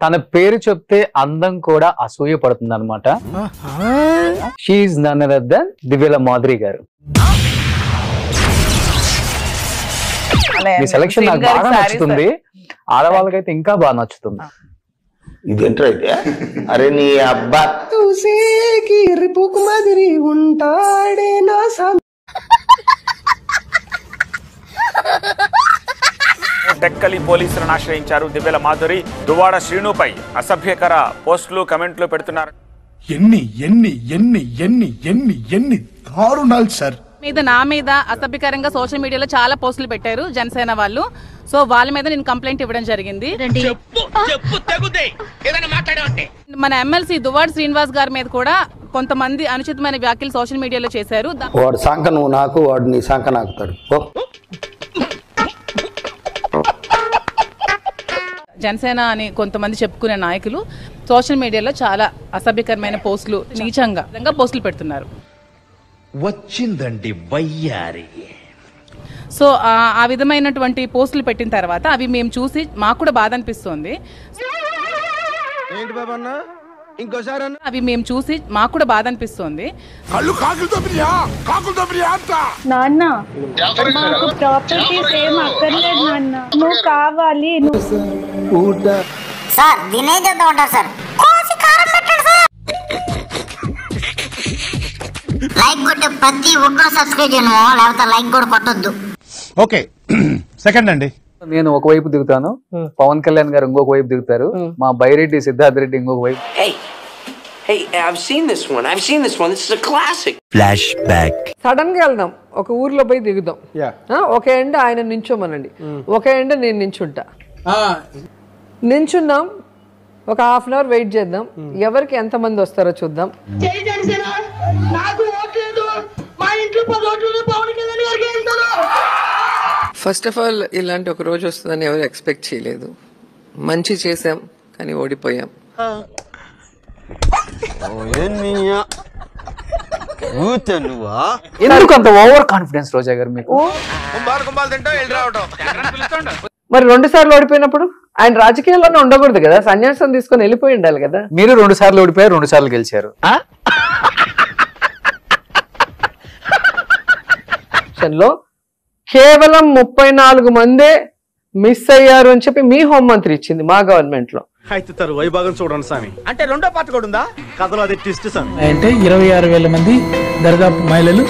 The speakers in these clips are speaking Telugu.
తన పేరు చెప్తే అందం కూడా అసూయ పడుతుంది అనమాట. She none other than Divyala Madhuri గారు. ఈ సెలక్షన్ నాకు బాగా నచ్చుతుంది, ఆడవాళ్ళకైతే ఇంకా బాగా నచ్చుతుంది. ఇదేంటో అయితే అరే నీ అబ్బా మాదిరి ఉంటాడే నా టెక్కలి పోలీసులను ఆశ్రయించారు దివ్యల మాధురి. దువ్వాడ శ్రీనుపై అసభ్యకర పోస్టులు కమెంట్లు పెడుతున్నారు. ఎన్ని ఎన్ని ఎన్ని ఎన్ని ఎన్ని ఎన్ని దారుణాలు సార్. నా మీద అసభ్యకరంగా సోషల్ మీడియాలో చాలా పోస్టులు పెట్టారు జనసేన వాళ్ళు. సో వాళ్ళ మీద నేను కంప్లైంట్ ఇవ్వడం జరిగింది. మన ఎమ్మెల్సీ దువ్వాడ శ్రీనివాస్ గారి మీద కూడా కొంతమంది అనుచితమైన వ్యాఖ్యలు సోషల్ మీడియాలో చేశారు. వాడు సంక నువ్వు నాకు, వాడు నీ సంక నాకుతాడు. జనసేన అని కొంతమంది చెప్పుకునే నాయకులు సోషల్ మీడియాలో చాలా అసభ్యకరమైన పోస్టులు, నీచంగా పోస్టులు పెడుతున్నారు. వచ్చిందండి వయ్యారి. సో ఆ విధమైనటువంటి పోస్టులు పెట్టిన తర్వాత అవి మేము చూసి మాకు కూడా బాధ అనిపిస్తుంది. అవి మేము చూసి మాకు కూడా బాధ అనిపిస్తుంది. నాన్న మాకు ప్రాపర్టీస్ ఏం అక్కర్లేదు నాన్న, నువ్వు కావాలి. సార్ దీనే చేద్దాం అంటారు సార్. లైక్ కొట్టే ప్రతి ఒక్కరు సబ్స్క్రైబ్ చేయను, లేకపోతే లైక్ కూడా కొట్టొద్దు. ఓకే సెకండ్ అండి. నేను ఒకవైపు దిగుతాను, పవన్ కళ్యాణ్ గారు ఇంకొక వైపు దిగుతారు, మా బైరెడ్డి సిద్ధార్థ్ రెడ్డి ఇంకొక వైపు. సడన్ గా వెళ్దాం, ఒక ఊర్లో పోయి దిగుదాం. ఒక ఎండ ఆయన నించోమనండి, ఒక ఎండ నేను నించుంటా. నించున్నాం, ఒక హాఫ్ అన్ అవర్ వెయిట్ చేద్దాం, ఎవరికి ఎంత మంది వస్తారో చూద్దాం. ఫస్ట్ ఆఫ్ ఆల్ ఇలాంటి ఒక రోజు వస్తుందని ఎవరు ఎక్స్పెక్ట్ చేయలేదు. మంచి చేసాం కానీ ఓడిపోయాం. ఎందుకు అంత ఓవర్ కాన్ఫిడెన్స్ రోజా గారు మీకు? మరి 2 సార్లు ఓడిపోయినప్పుడు ఆయన రాజకీయాల్లోనే ఉండకూడదు కదా, సన్యాసం తీసుకొని వెళ్ళిపోయి ఉండాలి కదా. మీరు 2 సార్లు ఓడిపోయారు, 2 సార్లు గెలిచారు. లో కేవలం 34 మందే మిస్ అయ్యారు అని చెప్పి మీ హోంమంత్రి ఇచ్చింది మా గవర్నమెంట్ లో. అయితే వైభాగం చూడండి స్వామి. అంటే రెండో పార్ట్ కూడా ఉందా కథలో? అది ట్విస్ట్ స్వామి. అంటే 26,000 మంది దర్దాపు మహిళలు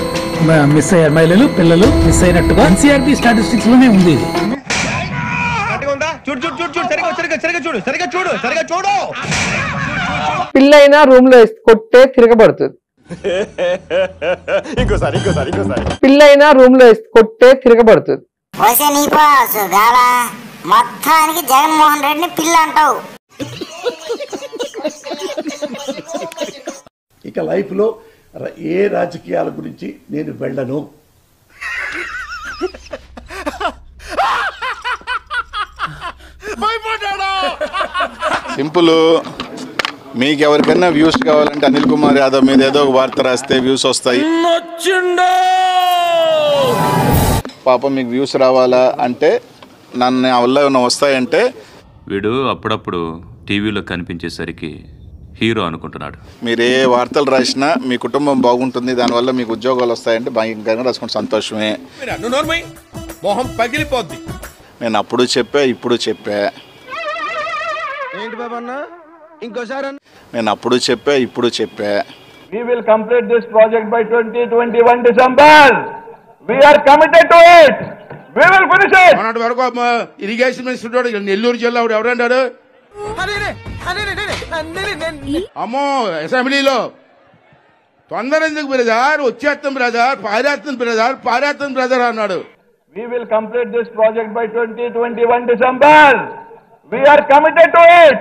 మిస్ అయ్యారు, మహిళలు పిల్లలు మిస్ అయినట్టుగా ఎన్సీఆర్టీ స్టాటిస్టిక్స్ లోనే ఉంది. పిల్లైనా రూమ్ లో కొట్టే తిరగబడుతుంది, పిల్లైనా రూమ్ లో కొట్టే తిరగబడుతుంది. మొత్తానికి జగన్మోహన్ రెడ్డిని పిల్ల అంటావు. ఇక లైఫ్ లో ఏ రాజకీయాల గురించి నేను వెళ్ళను. సింపుల్. మీకు ఎవరికైనా వ్యూస్ కావాలంటే అనిల్ కుమార్ యాదవ్ మీద ఏదో ఒక వార్త రాస్తే వ్యూస్ వస్తాయి. పాపం మీకు వ్యూస్ రావాలా అంటే నన్ను వల్ల ఏమైనా వస్తాయంటే వీడు అప్పుడప్పుడు టీవీలో కనిపించేసరికి హీరో అనుకుంటున్నాడు. మీరు ఏ వార్తలు రాసినా మీ కుటుంబం బాగుంటుంది, దానివల్ల మీకు ఉద్యోగాలు వస్తాయంటే భయంకరంగా రాసుకుంటే సంతోషమే. మొహం పగిలిపోద్ది. నేను అప్పుడు చెప్పా, ఇప్పుడు చెప్పా. ఏంటి బాబన్నా ఇంకోసారి? నేను అప్పుడు చెప్పా, ఇప్పుడు చెప్పా. We will complete this project by 2021 December. We are committed to it. We will finish it. మొన్నటి వరకు ఇరిగేషన్ మినిస్టర్ నెల్లూరు జిల్లా ఎవరంటాడు? అమ్మో అసెంబ్లీలో తొందర ఎందుకు బ్రదర్, వచ్చేస్తాం బ్రదర్, పారేస్తాం బ్రదర్ అన్నాడు. We will complete this project by 2021 December. We are committed to it.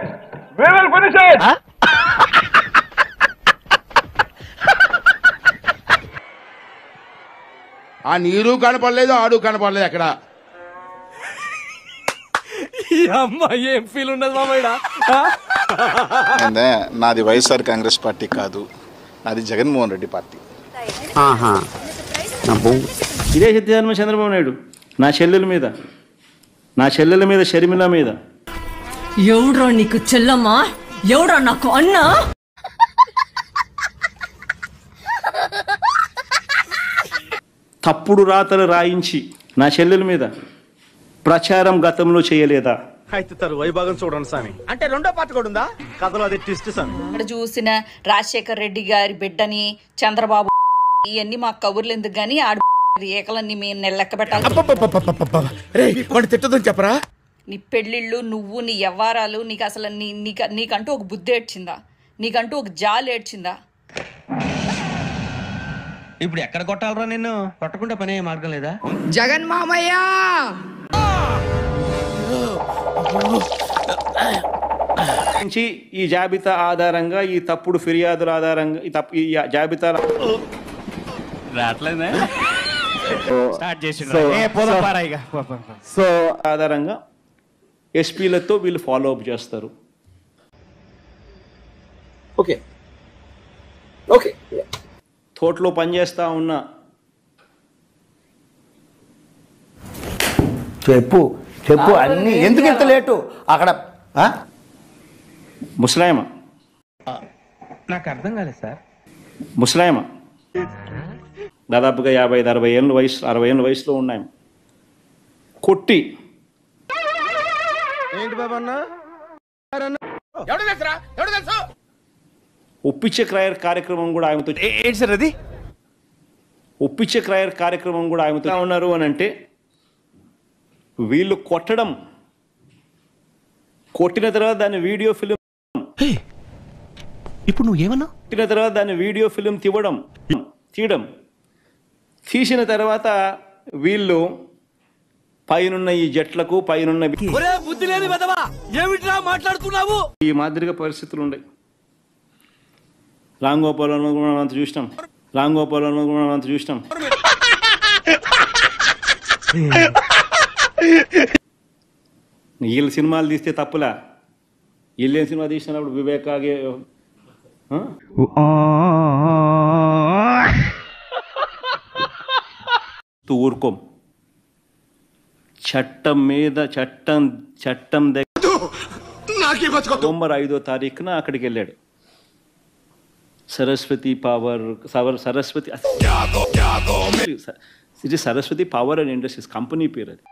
We will finish it. ఆ నీరు కనపడలేదు, ఆడు కనపడలేదు. అక్కడ ఏం ఫీల్ ఉండదు మామయ్య. నాది వైఎస్ఆర్ కాంగ్రెస్ పార్టీ కాదు, నాది జగన్మోహన్ రెడ్డి పార్టీ. ఇదే చంద్రబాబు నాయుడు నా చెల్లెల మీద షర్మిల మీద ఎవడ్రా నీకు చెల్లమ్మా, ఎవడ్రా నాకు అన్న? తప్పుడు రాతలు రాయించి నా చెల్లెల మీద ప్రచారం గతంలో చేయలేదా? అయితే తరువాయి భాగం చూడండి స్వామి. అంటే రెండో పార్ట్ కూడా ఉందా? కథలో అది ట్విస్ట్ స్వామి. ఇక్కడ చూసిన రాజశేఖర్ రెడ్డి గారి బిడ్డని, చంద్రబాబు ఇవన్నీ మాకు కబుర్లు ఎందుకు గానీ ఆడు ఏకలన్నీ మేము లెక్క పెట్టాలి. చెప్పరా? నీ పెళ్ళిళ్ళు, నువ్వు, నీ వ్యవహారాలు, నీకు అసలు నీకంటూ ఒక బుద్ధి ఏడ్చిందా? నీకంటూ ఒక జాలి ఏడ్చిందా? ఇప్పుడు ఎక్కడ కొట్టాలరా నిన్ను? కొట్టకుండా పనే మార్గం లేదా? జగన్ మామయ్య ఈ జాబితా ఆధారంగా, ఈ తప్పుడు ఫిర్యాదుల ఆధారంగా, ఈ జాబితా ఆధారంగా ఎస్పీలతో వీళ్ళు ఫాలో అప్ చేస్తారు. ఓకే ఓకే తోటలో పనిచేస్తా ఉన్న చెప్పు అన్ని ఎందుకు ఇంత లేటు అక్కడ? ముసలాయమ, నాకు అర్థం కాలేదు సార్. ముసలాయమ దాదాపుగా 55-60 ఏళ్ళ వయసు, 60 ఏళ్ళ వయసులో ఉన్నాయమ కొట్టి ఏంటి బాబా అన్న? ఒప్పించే క్రయర్ కార్యక్రమం కూడా ఆమెతో ఏంటి సార్ అది? ఒప్పించే క్రయర్ కార్యక్రమం కూడా ఆమెతో ఉన్నారు అని అంటే వీళ్ళు కొట్టడం, కొట్టిన తర్వాత దాన్ని వీడియో ఫిలిం, ఇప్పుడు నువ్వు ఏమన్నా? కొట్టిన తర్వాత దాన్ని వీడియో ఫిలిం తీయడం, తీసిన తర్వాత వీళ్ళు పైనున్న ఈ జట్లకు, పైనున్న బుద్ధి లేని వెధవా, ఏమిట్రా మాట్లాడుతున్నావు? ఈ మాదిరిగా పరిస్థితులు ఉన్నాయి. రాంగోపాల్ అంత చూసినాం, రాంగోపాల్ అంత చూసినాం. వీళ్ళు సినిమాలు తీస్తే తప్పులా? వీళ్ళేం సినిమా తీసినప్పుడు వివేకాగే ఊరుకోం. చట్టం మీద చట్టం దగ్గర నవంబర్ 5వ తారీఖున అక్కడికి వెళ్ళాడు. Saraswati power and industries company పేరు అది.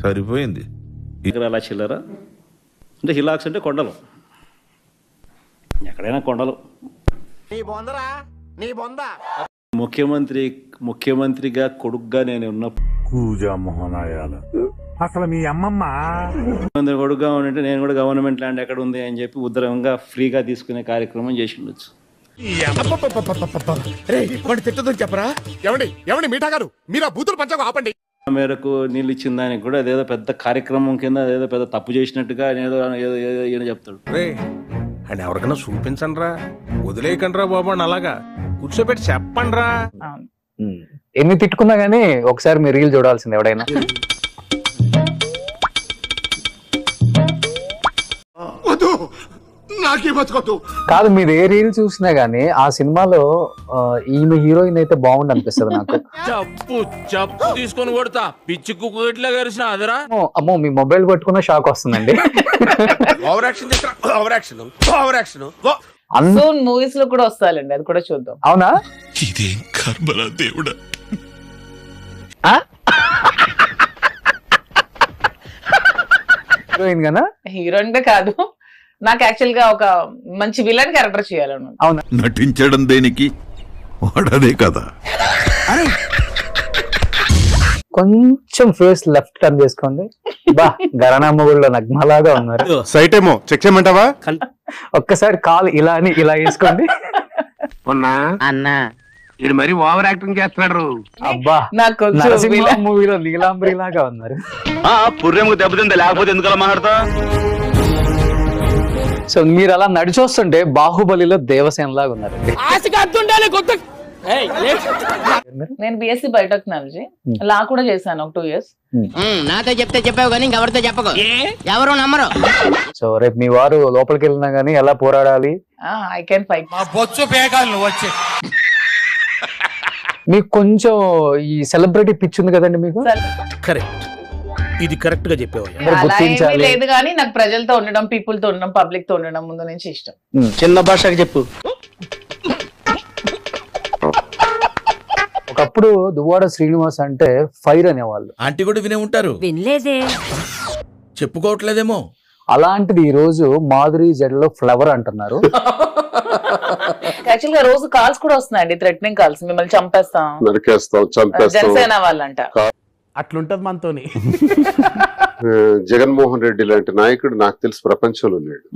సరిపోయింది. ఇక్కడ అలా చిల్లరా అంటే హిలాక్స్ అంటే కొండలు, ఎక్కడైనా కొండలు. ముఖ్యమంత్రిగా కొడుగ్గా నేను ఉన్నప్పుడు అసలు మీ అమ్మమ్మ కొడుగ్గా ఉంటే నేను కూడా గవర్నమెంట్ ల్యాండ్ ఎక్కడ ఉంది అని చెప్పి ఉత్తరంగా ఫ్రీగా తీసుకునే కార్యక్రమం చేసి ఉండొచ్చు. తిట్టదని చెప్పరా? ఎవడి మీఠా గారు, మీరు ఆ బూతులు పంచగా ఆపండి. మేరకు నీళ్ళు ఇచ్చిన దానికి కూడా అదేదో పెద్ద కార్యక్రమం కింద అదేదో పెద్ద తప్పు చేసినట్టుగా ఏదో చెప్తాడు. అండ్ ఎవరికైనా చూపించండి రా, వదిలేయకండి రా బాబు అని అలాగా కూర్చోబెట్టి చెప్పండి రా. ఎన్ని తిట్టుకున్నా గానీ ఒకసారి మీరు రీల్ చూడాల్సింది ఎవడైనా. కాదు, మీరు ఏ రీల్ చూసినా గానీ ఆ సినిమాలో ఈమె హీరోయిన్ అయితే బాగుంది అనిపిస్తుంది నాకు. చెప్పు తీసుకొని కొడతా, పిచ్చి కుక్కట్లా గరిసిన అదరా. అమ్మో, మీ మొబైల్ పట్టుకున్న షాక్ వస్తుందండి. మూవీస్ లో కూడా వస్తాయండి, అది కూడా చూద్దాం. అవునా? ఇదేం కర్మలా దేవుడా. హీరోయిన్ గానా? హీరోయిన్ కాదు, నాకు యాక్చువల్ గా ఒక మంచి విలన్ క్యారెక్టర్ చేయాలను. అవునా? నటించడం దేనికి, వాడదే కదా. కొంచెం ఫేస్ లెఫ్ట్ టర్న్ చేసుకోండి. బా, గరణమ్మ ఊళ్ళో నగ్మలాగా ఉన్నారు. సైట్ ఏమో చెక్ చేయమంటావా? ఒక్కసారి కాలు ఇలా అని ఇలా వేసుకోండి. అన్నా ఇది మరి ఓవర్ యాక్టింగ్ చేస్తున్నాడు. అబ్బా, నాకు మూవీలో నీలాంబరి లాగా ఉన్నారు. పుర్రెముకు దెబ్బతిందా, లేకపోతే ఎందుకలా మాట్లాడతా? సో మీరు అలా నడిచొస్తుంటే బాహుబలిలో దేవసేన లాగా ఉన్నారండి. నేను బిఎస్సి బయోటెక్నాలజీ, లా కూడా చేశాను ఒక 2 years. నాతో చెప్తే చెప్పావు కానీ ఇంకెవరితో చెప్పకు, ఎవరు నమ్మరు. సో రేపు మీ వారు లోపలికి వెళ్ళినా గానీ ఎలా పోరాడాలి? I can fight. మీకు కొంచెం ఈ సెలబ్రిటీ పిచ్ ఉంది కదండి మీకు. కరెక్ట్. ఇది కరెక్ట్ గా చెప్పేవయ్యా. అందరూ అలా ఏమీ గుర్తించాలి. లేదు కానీ నాకు ప్రజలతో ఉండడం, పీపుల్ తో ఉండడం, పబ్లిక్ తో ఉండడం ముందు నుంచి ఇష్టం. చిన్న భాషకి చెప్పు. ఒకప్పుడు దువ్వాడ శ్రీనివాస్ అంటే ఫైర్ అనేవాళ్ళు. ఆంటీ కూడా వినే ఉంటారు. వినలేదే. చెప్పుకోవట్లేదేమో. అలాంటిది ఈ రోజు మాధురి జడలో ఫ్లవర్ అంటున్నారు. యాక్చువల్ గా రోజు కాల్స్ కూడా వస్తున్నాయండి, థ్రెటనింగ్ కాల్స్, మిమ్మల్ని చంపేస్తాం, నరికేస్తాం, చంపేస్తాం. జనసేన వాళ్ళంట. అట్లుంటది మనతోని. జగన్మోహన్ రెడ్డి లాంటి నాయకుడు నాకు తెలిసి ప్రపంచంలో లేడు.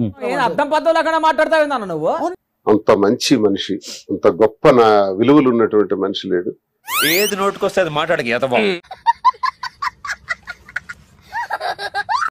అర్థం పద్ధతులు మాట్లాడతావు నువ్వు. అంత మంచి మనిషి, అంత గొప్ప విలువలు ఉన్నటువంటి మనిషి లేడు. ఏది నోటుకొస్తే అది మాట్లాడక